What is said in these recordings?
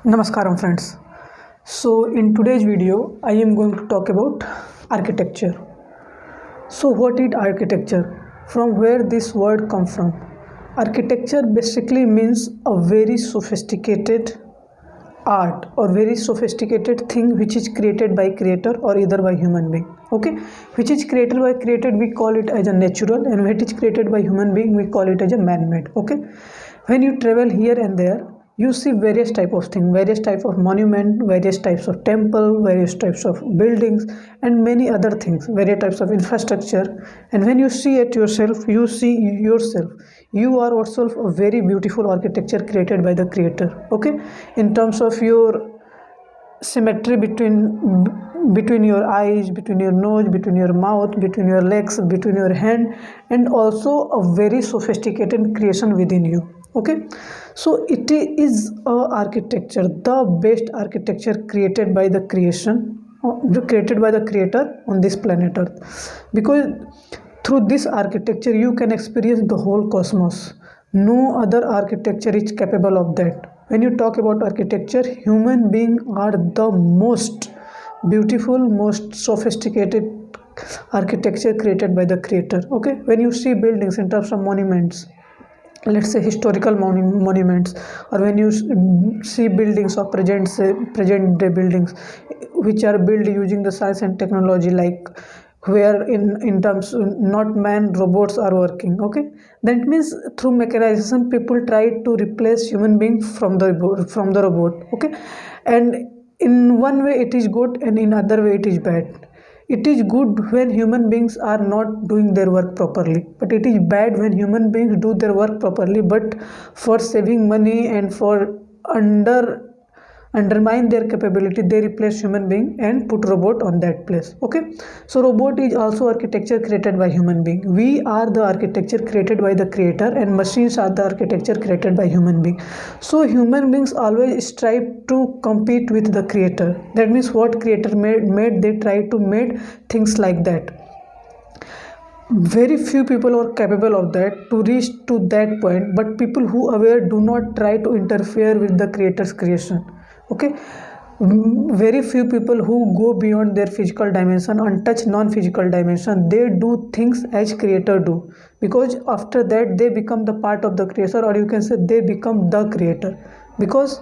Namaskaram friends. So in today's video I am going to talk about architecture. So what is architecture? From where this word come from? Architecture basically means a very sophisticated art or very sophisticated thing which is created by creator or either by human being. Okay, which is created by created we call it as a natural, and which is created by human being we call it as a man-made. Okay, when you travel here and there you see various type of thing, various type of monument, various types of temple, various types of buildings and many other things, various types of infrastructure. And when you see it yourself, you see yourself, you are yourself a very beautiful architecture created by the creator. Okay, in terms of your symmetry between your eyes, between your nose, between your mouth, between your legs, between your hand, and also a very sophisticated creation within you. Okay, so it is a architecture, the best architecture created by the created by the creator on this planet earth, because through this architecture you can experience the whole cosmos. No other architecture is capable of that. When you talk about architecture, human beings are the most beautiful, most sophisticated architecture created by the creator. Okay, when you see buildings in terms of monuments, let's say historical monuments, or when you see buildings of present day buildings which are built using the science and technology, like where in terms not man, robots are working. Okay, that means through mechanization people try to replace human being from the robot. Okay, and in one way it is good and in other way it is bad. It is good when human beings are not doing their work properly, but it is bad when human beings do their work properly, but for saving money and for undermine their capability they replace human being and put robot on that place. Okay, so robot is also architecture created by human being. We are the architecture created by the creator, and machines are the architecture created by human being. So human beings always strive to compete with the creator. That means what creator made they try to make things like that. Very few people are capable of that to reach to that point, but people who are aware do not try to interfere with the creator's creation. Okay, very few people who go beyond their physical dimension and touch non-physical dimension, they do things as creator do, because after that they become the part of the creator, or you can say they become the creator. Because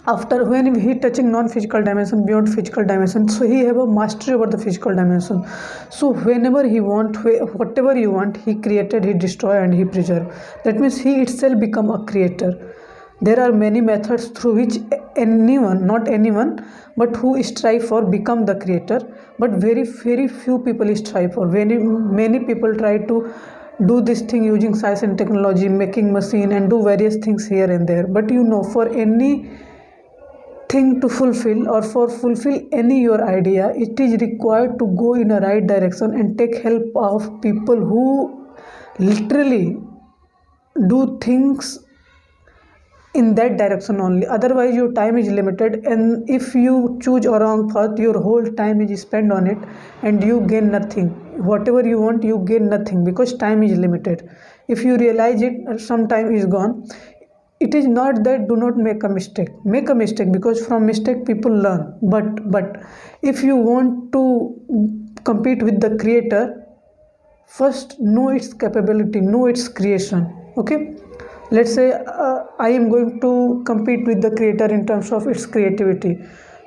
after when he touching non-physical dimension beyond physical dimension, so he have a mastery over the physical dimension. So whenever he want, whatever you want, he created, he destroy, and he preserve. That means he itself become a creator. There are many methods through which anyone, not anyone, but who strive for become the creator, but very few people strive for. Very many people try to do this thing using science and technology, making machine and do various things here and there. But you know, for any thing to fulfill or for fulfill any your idea, it is required to go in a right direction and take help of people who literally do things in that direction only. Otherwise your time is limited, and if you choose a wrong path, your whole time is spent on it and you gain nothing. Whatever you want, you gain nothing, because time is limited. If you realize it, some time is gone. It is not that do not make a mistake, make a mistake, because from mistake people learn. But if you want to compete with the creator, first know its capability, know its creation. Okay, let's say I am going to compete with the creator in terms of its creativity.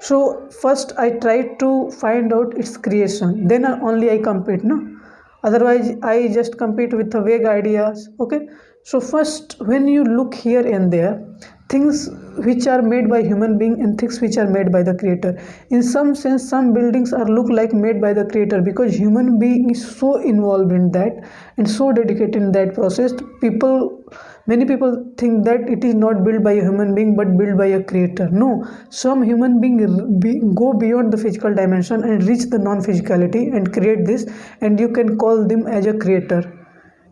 So first I try to find out its creation, then only I compete. No, otherwise I just compete with the vague ideas. Okay, so first when you look here and there, things which are made by human being and things which are made by the creator, in some sense some buildings are look like made by the creator, because human being is so involved in that and so dedicated in that process. Many people think that it is not built by a human being but built by a creator. No, some human being go beyond the physical dimension and reach the non-physicality and create this, and you can call them as a creator.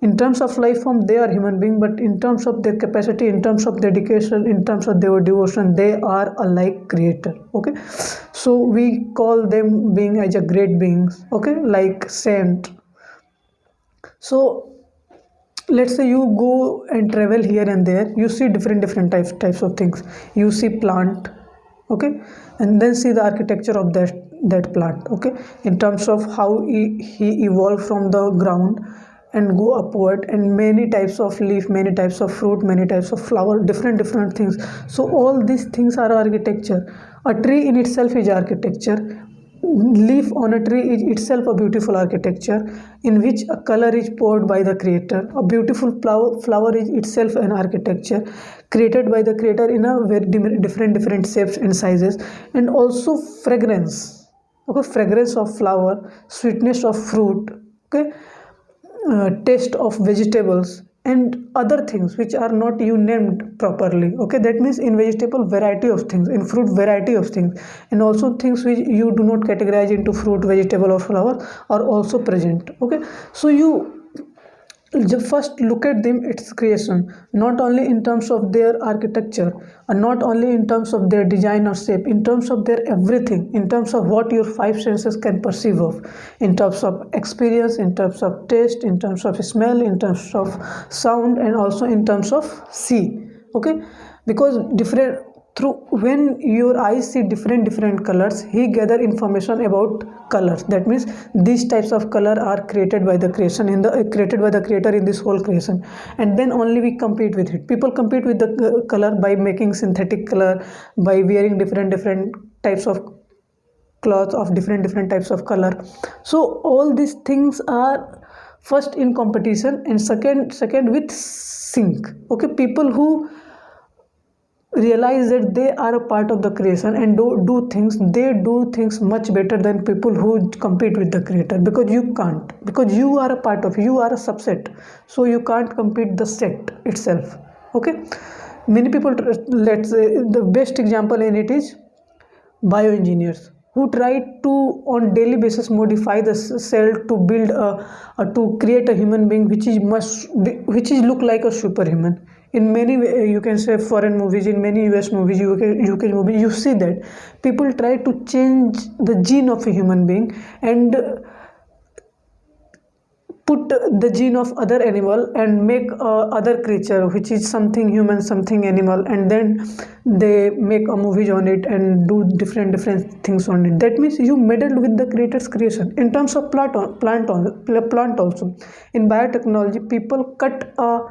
In terms of life form they are human being, but in terms of their capacity, in terms of dedication, in terms of their devotion, they are alike creator. Okay, so we call them being as a great beings. Okay, like saint. So let's say you go and travel here and there, you see different types of things. You see plant, okay, and then see the architecture of that plant, okay, in terms of how he evolved from the ground and go upward, and many types of leaf, many types of fruit, many types of flower, different things. So all these things are architecture. A tree in itself is architecture. Leaf on a tree is itself a beautiful architecture in which a color is poured by the creator. A beautiful flower is itself an architecture created by the creator in a very different shapes and sizes. And also fragrance, okay, fragrance of flower, sweetness of fruit, okay, taste of vegetables and other things which are not you named properly, okay. That means in vegetable variety of things, in fruit variety of things, and also things which you do not categorize into fruit, vegetable or flower are also present, okay. So you first look at them, its creation, not only in terms of their architecture, and not only in terms of their design or shape, in terms of their everything, in terms of what your five senses can perceive of, in terms of experience, in terms of taste, in terms of smell, in terms of sound, and also in terms of see, okay. Because different, through when your eyes see different colors, he gather information about colors. That means these types of color are created by the creation in the created by the creator in this whole creation. And then only we compete with it. People compete with the color by making synthetic color, by wearing different types of cloth of different types of color. So all these things are first in competition, and second with sync, okay. People who realize that they are a part of the creation and do things, they do things much better than people who compete with the creator, because you can't, because you are a part of, you are a subset, so you can't compete the set itself, okay. Many people, let's say the best example in it is bioengineers, who try to on daily basis modify the cell to build to create a human being which is look like a superhuman. In many you can say foreign movies, in many US movies, UK movies, you see that people try to change the gene of a human being and put the gene of other animal and make other creature which is something human, something animal, and then they make a movies on it and do different things on it. That means you meddled with the creator's creation. In terms of plant also, in biotechnology, people cut a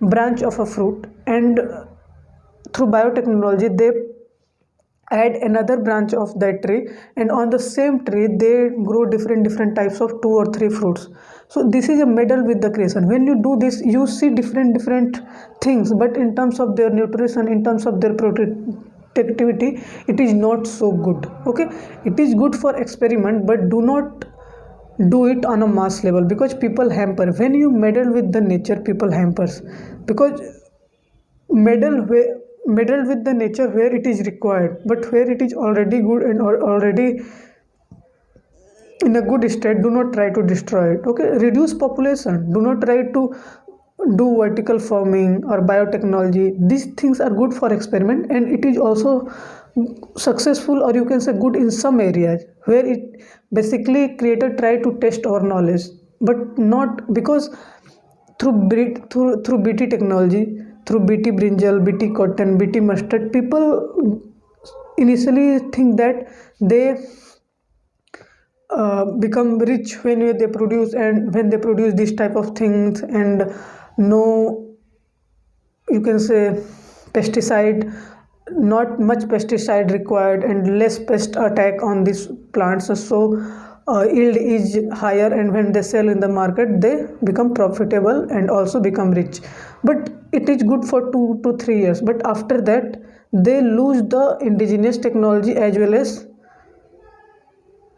branch of a fruit, and through biotechnology they add another branch of that tree, and on the same tree they grow different types of 2 or 3 fruits. So this is a medal with the creation. When you do this, you see different things, but in terms of their nutrition, in terms of their productivity, it is not so good, okay. It is good for experiment, but do not do it on a mass level, because people hamper. When you meddle with the nature, people hampers, because meddle with the nature where it is required, but where it is already good and already in a good state, do not try to destroy it, okay. Reduce population, do not try to do vertical farming or biotechnology. These things are good for experiment, and it is also successful, or you can say good in some areas where it basically creator try to test our knowledge, but not because through BT technology, through BT brinjal, BT cotton, BT mustard, people initially think that they become rich when they produce, and when they produce this type of things, and no, you can say pesticide, not much pesticide required, and less pest attack on these plants, so yield is higher, and when they sell in the market they become profitable and also become rich. But it is good for 2 to 3 years, but after that they lose the indigenous technology as well as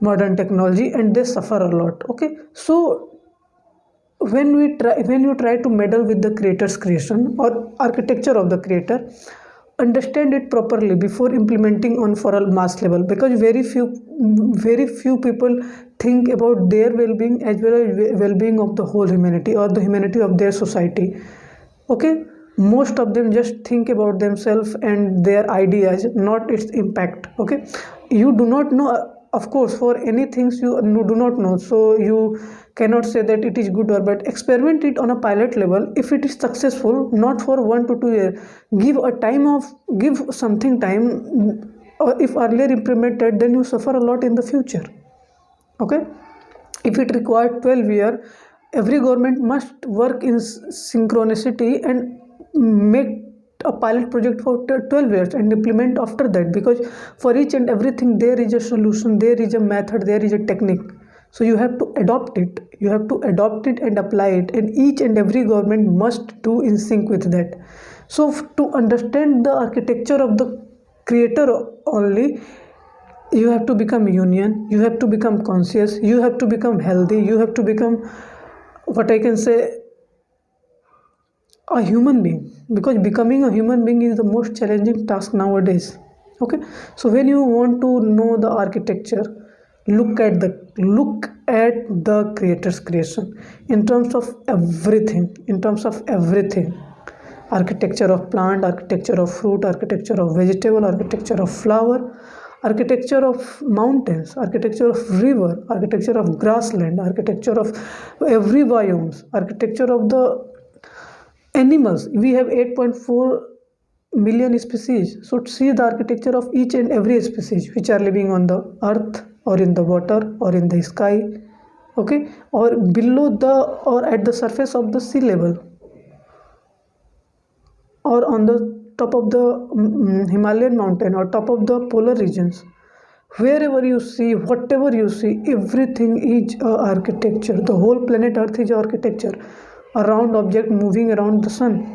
modern technology, and they suffer a lot, okay. So when you try to meddle with the creator's creation or architecture of the creator, understand it properly before implementing on for a mass level, because very few people think about their well-being as well as well-being of the whole humanity or the humanity of their society, okay. Most of them just think about themselves and their ideas, not its impact, okay. You do not know of course, for any things you do not know, so you cannot say that it is good or bad. Experiment it on a pilot level. If it is successful, not for 1 to 2 years, give something time. Or if earlier implemented, then you suffer a lot in the future. Okay, if it required 12 years, every government must work in synchronicity and make a pilot project for 12 years and implement after that, because for each and everything there is a solution, there is a method, there is a technique. So you have to adopt it, and apply it, and each and every government must do in sync with that. So to understand the architecture of the creator only, you have to become union, you have to become conscious, you have to become healthy, you have to become, what I can say, a human being, because becoming a human being is the most challenging task nowadays. Okay, so when you want to know the architecture, look at the creator's creation in terms of everything, architecture of plant, architecture of fruit, architecture of vegetable, architecture of flower, architecture of mountains, architecture of river, architecture of grassland, architecture of every biomes, architecture of the animals. We have 8.4 million species, so see the architecture of each and every species which are living on the earth or in the water or in the sky, okay, or below the, or at the surface of the sea level, or on the top of the Himalayan mountain, or top of the polar regions. Wherever you see, whatever you see, everything is architecture. The whole planet earth is architecture. A round object moving around the sun,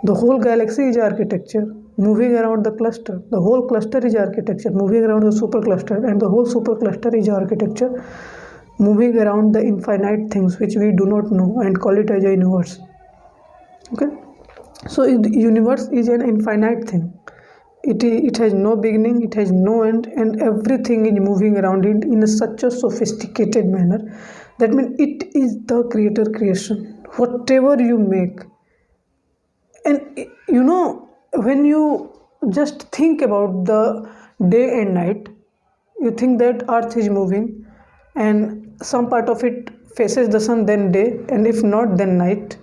the whole galaxy is architecture, moving around the cluster. The whole cluster is architecture, moving around the supercluster, and the whole supercluster is architecture, moving around the infinite things which we do not know and call it as a universe. Okay, so the universe is an infinite thing. It has no beginning, it has no end, and everything is moving around it in such a sophisticated manner. That means it is the creator creation, whatever you make. And you know, when you just think about the day and night, you think that earth is moving and some part of it faces the sun, then day, and if not, then night.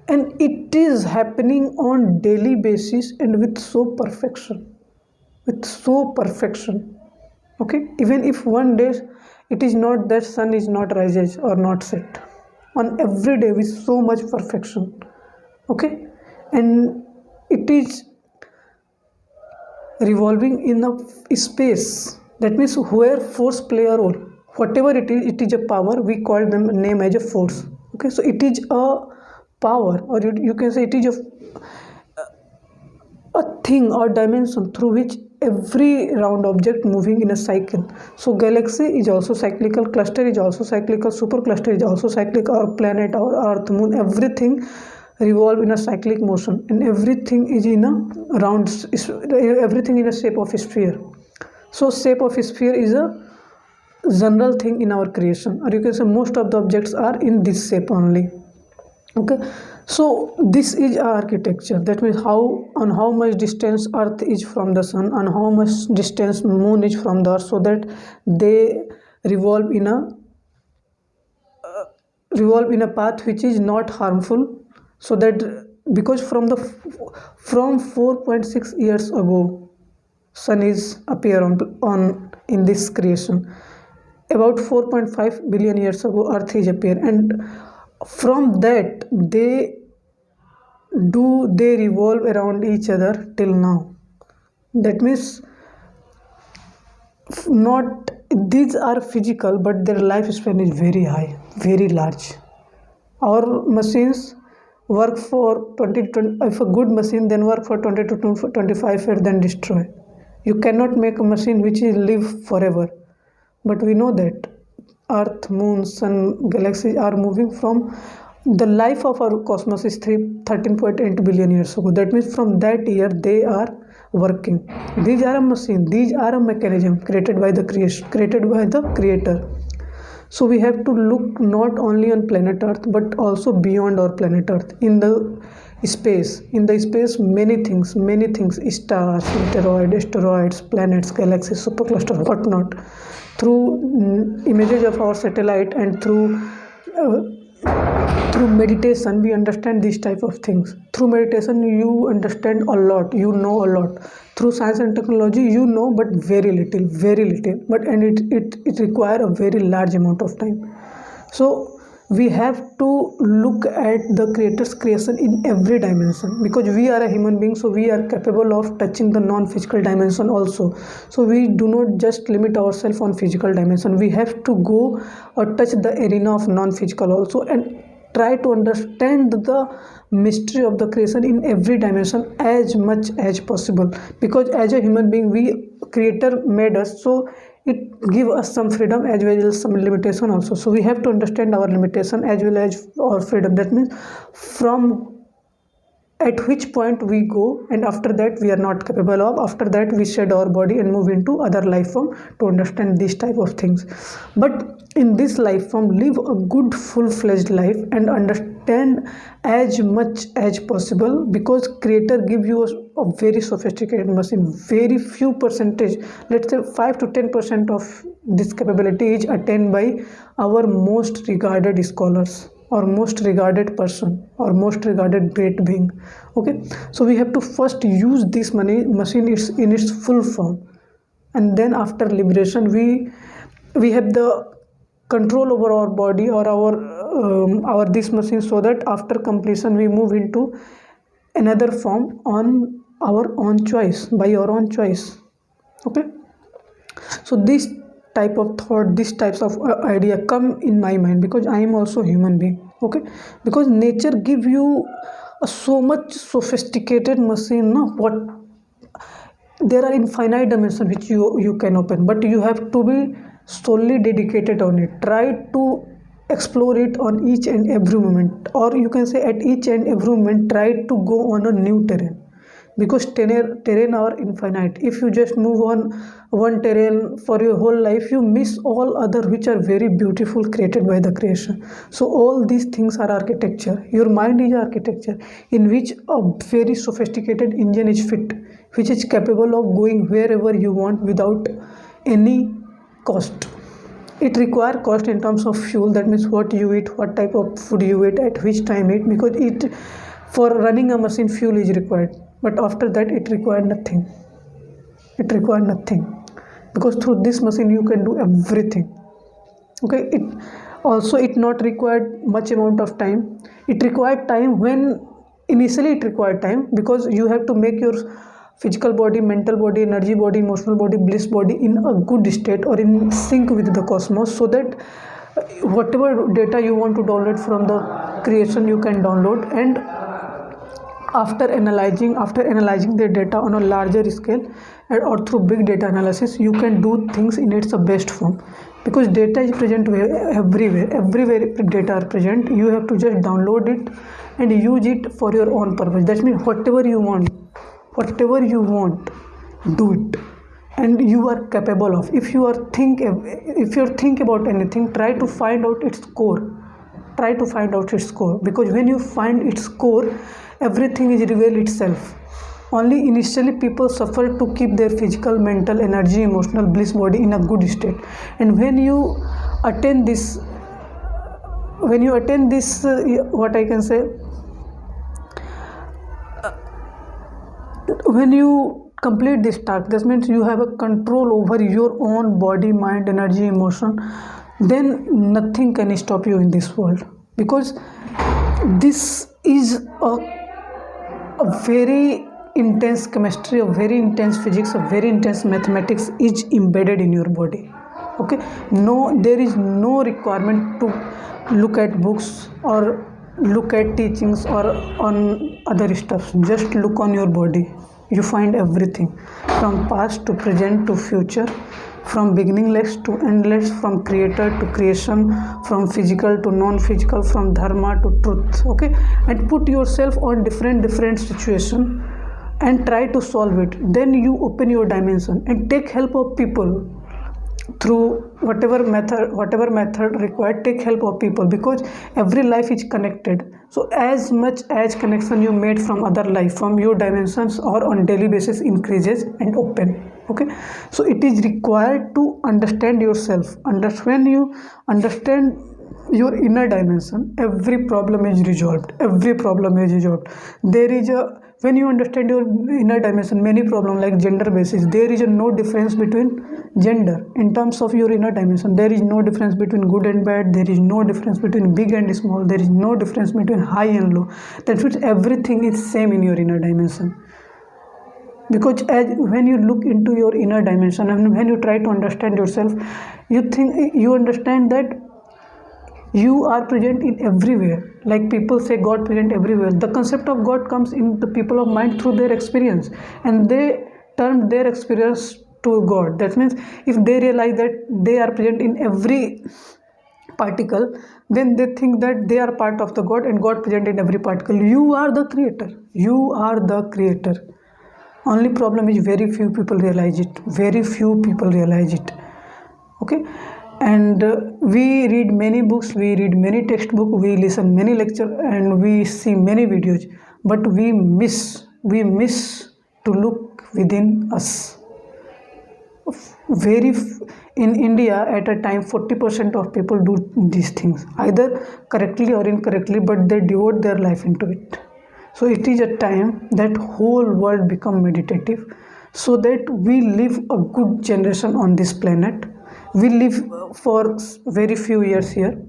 And it is happening on daily basis and with so perfection. Okay, even if one day it is not that sun is not rises or not set, on every day with so much perfection. Okay, and it is revolving in a space. That means where force play a role, whatever it is a power. We call them name as a force. Okay, so it is a power, or you can say it is a thing or dimension through which every round object moving in a cycle. So galaxy is also cyclical, cluster is also cyclical, supercluster is also cyclical, or planet or earth, moon, everything revolve in a cyclic motion, and everything is in a round, everything in a shape of a sphere. So shape of a sphere is a general thing in our creation, or you can say most of the objects are in this shape only. Okay, so this is architecture. That means how much distance earth is from the sun, and how much distance moon is from the earth, so that they revolve in a path which is not harmful. So that, because from 4.6 years ago sun is appear on in this creation, about 4.5 billion years ago earth is appear, and from that they revolve around each other till now. That means not these are physical, but their lifespan is very high, very large. Our machines work for 20, if a good machine, then work for 20 to 25 years, then destroy. You cannot make a machine which will live forever. But we know that earth, moon, sun, galaxies are moving from the life of our cosmos is 13.8 billion years ago. That means from that year they are working. These are a machine, these are a mechanism created by the creator. So we have to look not only on planet earth but also beyond our planet earth, in space. In the space, many things, stars, asteroids, planets, galaxies, supercluster, whatnot. Through images of our satellite and through meditation, we understand these type of things. Through meditation, you understand a lot, you know a lot. Through science and technology, you know, but very little, but and it require a very large amount of time. So we have to look at the creator's creation in every dimension, because we are a human being, so we are capable of touching the non-physical dimension also. So we do not just limit ourselves on physical dimension, we have to go or touch the arena of non-physical also, and try to understand the mystery of the creation in every dimension as much as possible. Because as a human being, we creator made us, so it give us some freedom as well as some limitation also. So we have to understand our limitation as well as our freedom. That means from at which point we go, and after that we are not capable of, after that we shed our body and move into other life form to understand these type of things. But in this life form, live a good full-fledged life and understand as much as possible, because creator give you a very sophisticated machine. Very few percentage, let's say 5 to 10% of this capability is attained by our most regarded scholars or most regarded person or most regarded great being. Okay, so we have to first use this machine in its full form, and then after liberation we have the control over our body or our this machine, so that after completion we move into another form on our own choice, by our own choice. Okay, so this type of thought, these types of idea come in my mind because I am also human being. Okay, because nature give you a so much sophisticated machine, no? What there are infinite dimensions which you can open, but you have to be solely dedicated on it. Try to explore it on each and every moment, or you can say at each and every moment try to go on a new terrain, because terrain are infinite. If you just move on one terrain for your whole life, you miss all other which are very beautiful, created by the creation. So all these things are architecture. Your mind is architecture in which a very sophisticated engine is fit, which is capable of going wherever you want without any cost. It require cost in terms of fuel, that means what you eat, what type of food you eat, at which time eat, because it for running a machine fuel is required, but after that it required nothing. It required nothing, because through this machine you can do everything. Okay, it not required much amount of time. It required time when initially it required time, because you have to make your physical body, mental body, energy body, emotional body, bliss body in a good state or in sync with the cosmos, so that whatever data you want to download from the creation you can download, and after analyzing the data on a larger scale or through big data analysis, you can do things in its best form, because data is present everywhere data are present. You have to just download it and use it for your own purpose. That means whatever you want, do it, and you are capable of. If you think about anything, try to find out its core. Because when you find its core, everything is revealed itself. Only initially people suffer to keep their physical, mental, energy, emotional, bliss body in a good state, and when you attain this what I can say, when you complete this task, this means you have a control over your own body, mind, energy, emotion, then nothing can stop you in this world, because this is a very intense chemistry, a very intense physics, a very intense mathematics is embedded in your body. Okay, there is no requirement to look at books or look at teachings or on other stuff. Just look on your body, you find everything, from past to present to future, from beginningless to endless, from creator to creation, from physical to non-physical, from dharma to truth. Okay, and put yourself on different situation and try to solve it. Then you open your dimension and take help of people. through whatever method required, take help of people, because every life is connected. So as much as connection you made from other life, from your dimensions or on daily basis increases and open. Okay, so it is required to understand yourself. When you understand your inner dimension, every problem is resolved. There is a When you understand your inner dimension, many problems like gender basis, there is no difference between gender. In terms of your inner dimension, there is no difference between good and bad, there is no difference between big and small, there is no difference between high and low. That means everything is same in your inner dimension. Because when you look into your inner dimension and when you try to understand yourself, you understand that you are present in everywhere. Like people say God present everywhere. The concept of God comes in the people of mind through their experience, and they turn their experience to God. That means if they realize that they are present in every particle, then they think that they are part of the God, and God present in every particle. You are the creator. Only problem is very few people realize it. Okay, and we read many books, we read many textbooks, we listen many lectures, and we see many videos, but we miss to look within us. In India at a time 40% of people do these things, either correctly or incorrectly, but they devote their life into it. So it is a time that whole world become meditative, so that we live a good generation on this planet. We live for very few years here.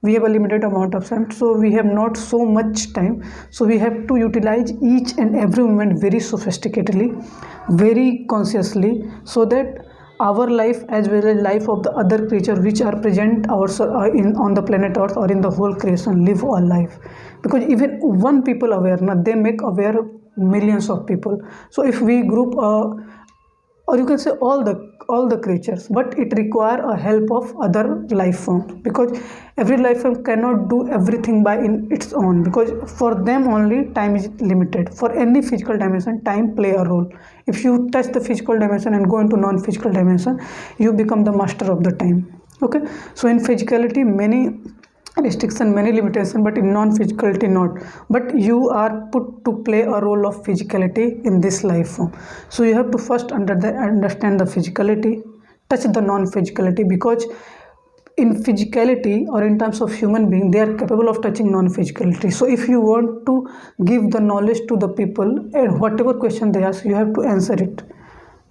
We have a limited amount of time, so we have not so much time. So we have to utilize each and every moment very sophisticatedly, very consciously, so that our life as well as life of the other creatures which are present on the planet Earth or in the whole creation live a life. Because even one people aware, they make aware millions of people. So if we group or you can say all the creatures, but it require a help of other life forms, because every life form cannot do everything by in its own, because for them only time is limited. For any physical dimension, time play a role. If you touch the physical dimension and go into non-physical dimension, you become the master of the time. Okay, so in physicality many restriction, many limitation, but in non-physicality not. But you are put to play a role of physicality in this life form. So you have to first understand the physicality, touch the non-physicality, because in physicality or in terms of human being, they are capable of touching non-physicality. So if you want to give the knowledge to the people, and whatever question they ask, you have to answer it.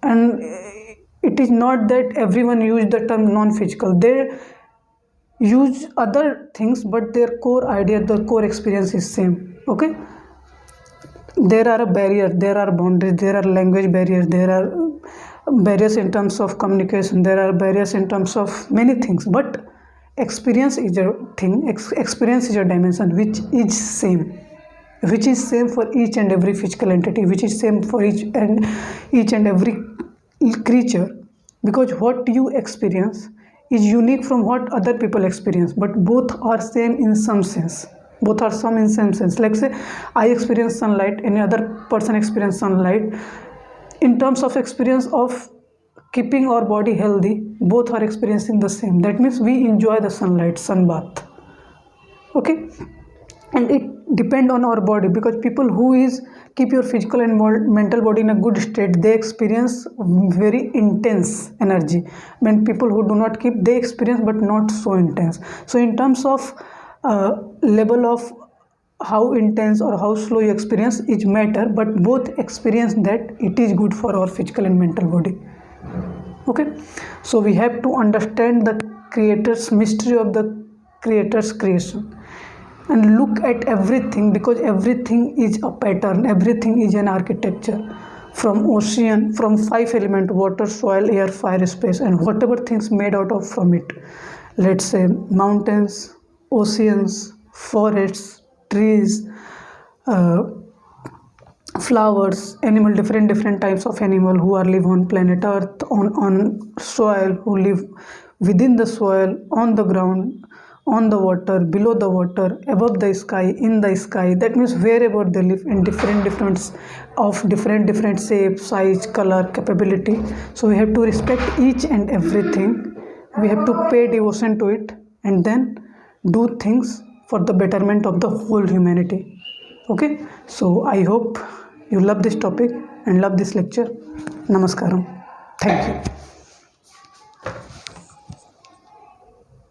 And it is not that everyone use the term non-physical. They use other things, but their core idea, the core experience is same. Okay, there are a barrier, there are boundaries, there are language barriers, there are barriers in terms of communication, there are barriers in terms of many things, but experience is a thing. Experience is a dimension which is same for each and every physical entity, which is same for each and every creature, because what you experience is unique from what other people experience, but both are same in some sense. Like say I experience sunlight, any other person experience sunlight. In terms of experience of keeping our body healthy, both are experiencing the same. That means we enjoy the sunlight, sun bath. Okay, and it depend on our body, because people who keep your physical and mental body in a good state, they experience very intense energy. When people who do not keep, they experience but not so intense. So in terms of level of how intense or how slow you experience is matter, but both experience that it is good for our physical and mental body. Okay, so we have to understand the creator's mystery of the creator's creation and look at everything, because everything is a pattern, everything is an architecture. From ocean, from 5 elements, water, soil, air, fire, space, and whatever things made out of from it. Let's say mountains, oceans, forests, trees, flowers, animal, different types of animal who are live on planet Earth, on soil, who live within the soil, on the ground, on the water, below the water, above the sky, in the sky. That means wherever they live, in different shape, size, color, capability. So we have to respect each and everything. We have to pay devotion to it, and then do things for the betterment of the whole humanity. Okay, so I hope you love this topic and love this lecture. Namaskaram. Thank you.